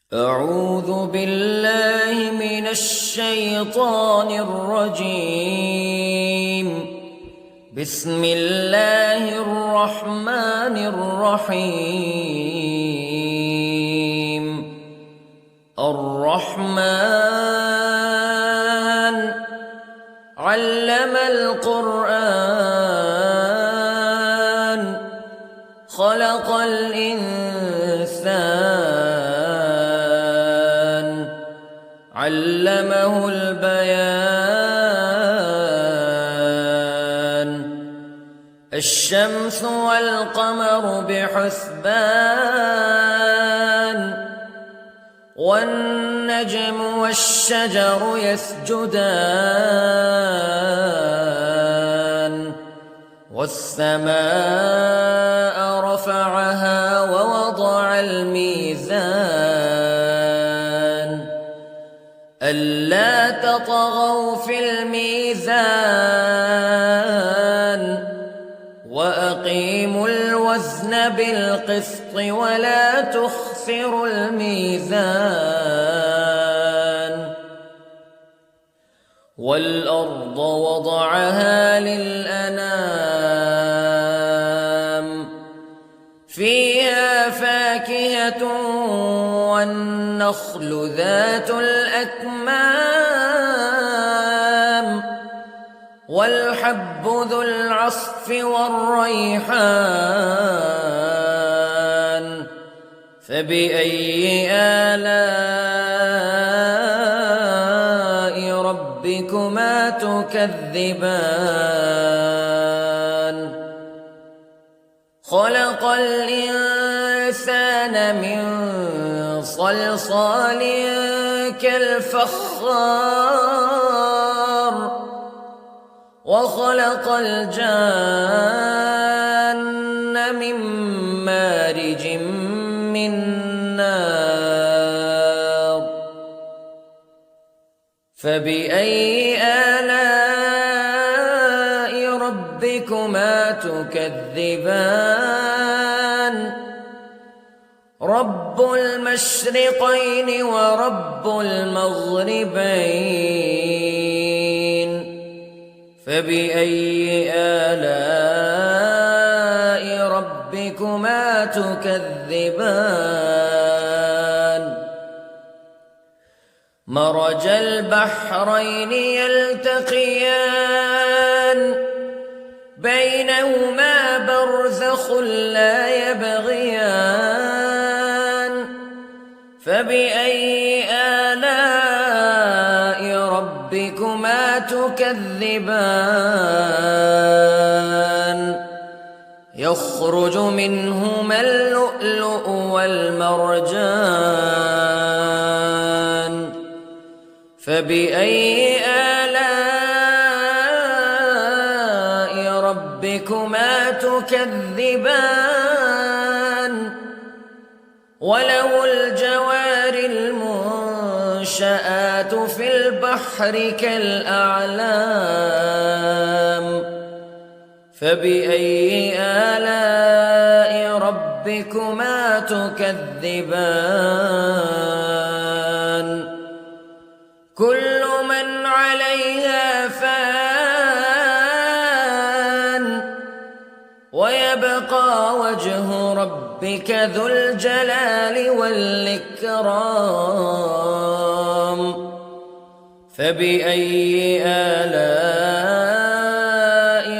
أعوذ بالله من الشيطان الرجيم. بسم الله الرحمن الرحيم. الرحمن علم القرآن خلق الإنسان علمه البيان. الشمس والقمر بحسبان والنجم والشجر يسجدان والسماء رفعها ووضع الميزان ألا تطغوا في الميزان وأقيموا الوزن بالقسط ولا تخسروا الميزان. والأرض وضعها للأنام فيها فاكهة والنخل ذات الأكمام والحب ذو العصف والريحان فبأي آلاء ربكما تكذبان. خلق الإنسان من صلصال كالفخار وخلق الجان من مارج من نار فبأي آلاء ربكما تكذبان. رب المشرقين ورب المغربين فبأي آلاء ربكما تكذبان. مرج البحرين يلتقيان بينهما برزخ لا يبغيان فبأي آلاء ربكما تكذبان. يخرج منهما اللؤلؤ والمرجان فبأي آلاء ربكما تكذبان. وله الجوار المنشآت في البحر كالأعلام فبأي آلاء ربكما تكذبان. كل من عليها فان ويبقى وجه ربك ذو الجلال والإكرام فبأي آلاء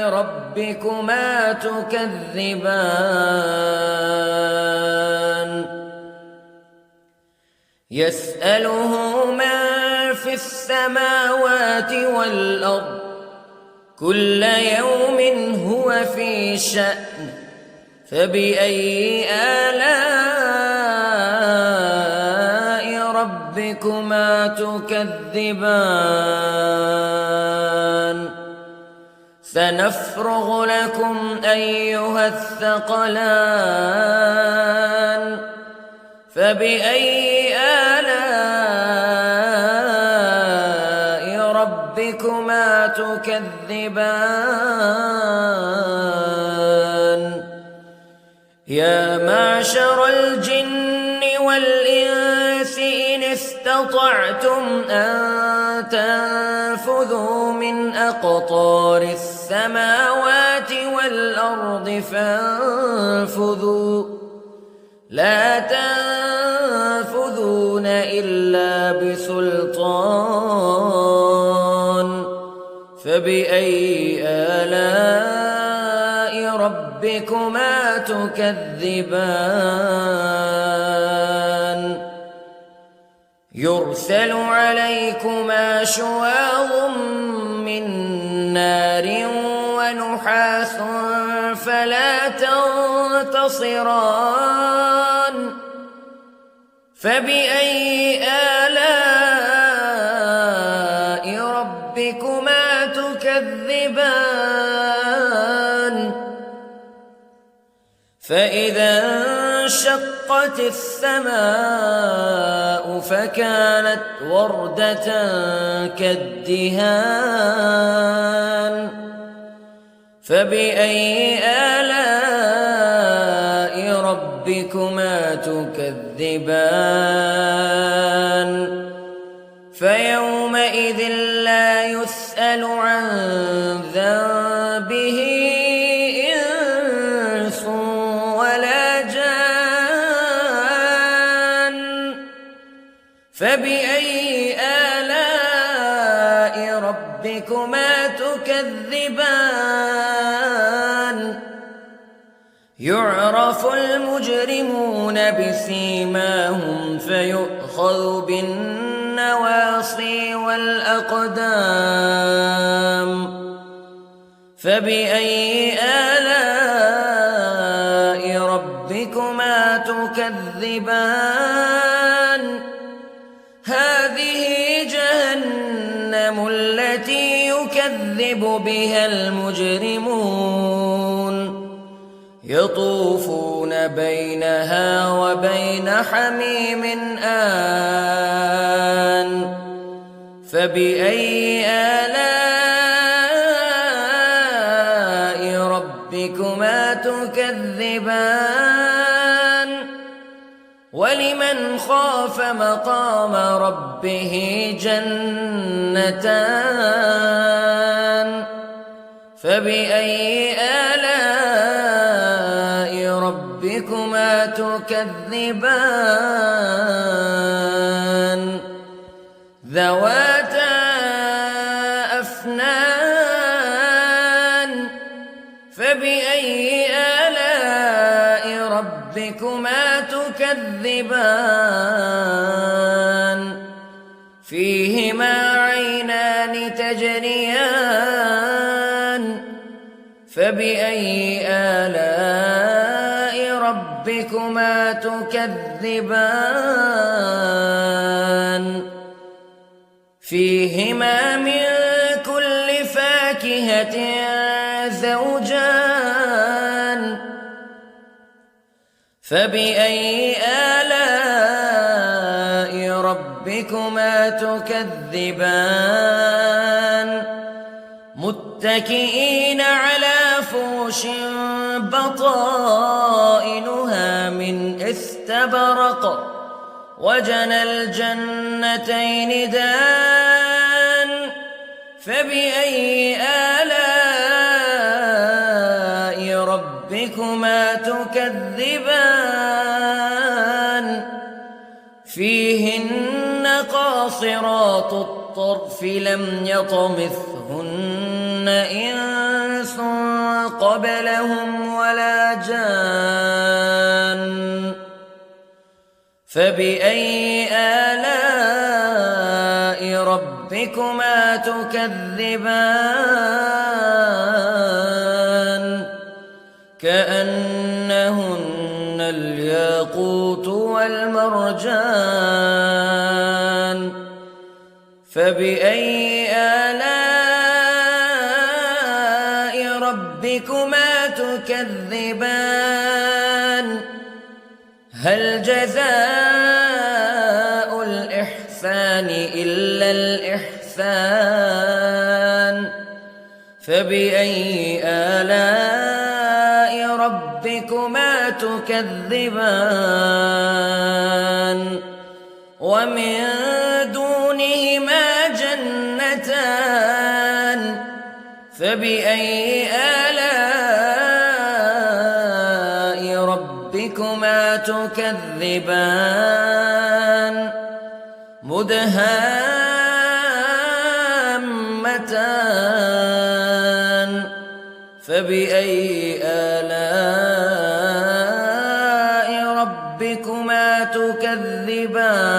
ربكما تكذبان. يسأله من في السماوات والأرض كل يوم هو في شأن فبأي آلاء ربكما تكذبان. سنفرغ لكم أيها الثقلان فبأي آلاء ربكما تكذبان. يا معشر الجن والإنس استطعتم أن تنفذوا من أقطار السماوات والأرض فانفذوا لا تنفذون إلا بسلطان فبأي آلاء ربكما تكذبان يرسل عليكما شواظ من نار ونحاس فلا تنتصران فبأي آلاء ربكما تكذبان فإذا انشقت السماء فكانت وردة كالدهان فبأي آلاء ربكما تكذبان فيومئذ لا يسأل عن ذنبه إنس ولا جان فبأي آلاء ربكما تكذبان يعرف المجرمون بسيماهم فيؤخذ بالنواصي والأقدام فبأي آلاء ربكما تكذبان هذه جهنم التي يكذب بها المجرمون يطوفون بينها وبين حميم آن فبأي آلاء ربكما تكذبان ولمن خاف مقام ربه جنتان فبأي آلاء ربكما تكذبان ذواتا أفنان فبأي آلاء ربكما تكذبان فيهما عينان تجريان فبأي آلاء ربكما تكذبان فيهما من كل فاكهة زوجان فبأي آلاء ربكما تكذبان متكئين على فرش بطائنها من استبرق وجنى الجنتين دان فبأي آلاء ربكما تكذبان فيهن قاصرات الطرف لم يطمثهن إنس قبلهم ولا جان فبأي آلاء ربكما تكذبان كأنهن الياقوت والمرجان فبأي آلاء ربكما تكذبان هل جزاء الإحسان إلا الإحسان فبأي آلاء ربكما تكذبان ومن دونهما جنتان فبأي آلاء ربكما تكذبان مدهامتان فبأي آلاء ربكما تكذبان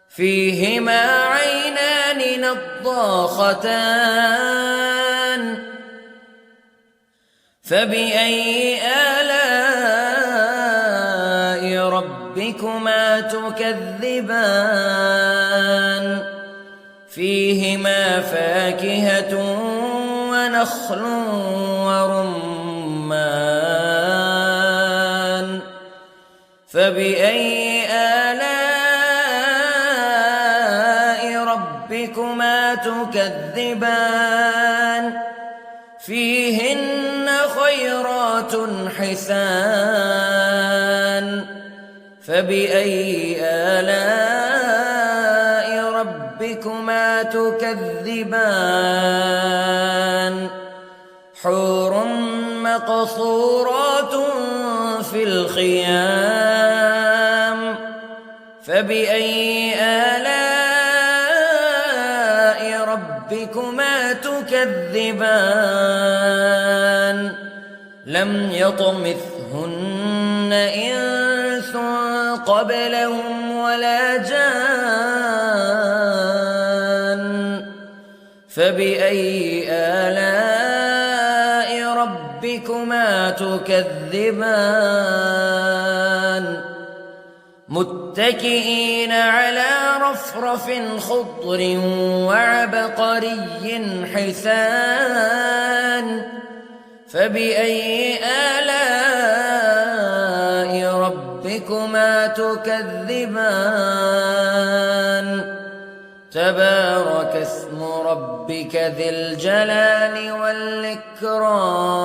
فيهما عينان نضاختان فبأي آلاء ربكما تكذبان فيهما فاكهة ونخل ورمان فبأي آلاء ربكما تكذبان فيهن خيرات حسان فبأي آلاء ربكما تكذبان حور مقصورات في الخيام فبأي آلاء ربكما تكذبان لم يطمثهن إنس قبلهم ولا جان فبأي آلاء ربكما تكذبان متكئين على رفرف خضر وعبقري حسان فبأي آلاء ربكما تكذبان تبارك اسم ربك ذي الجلال والإكرام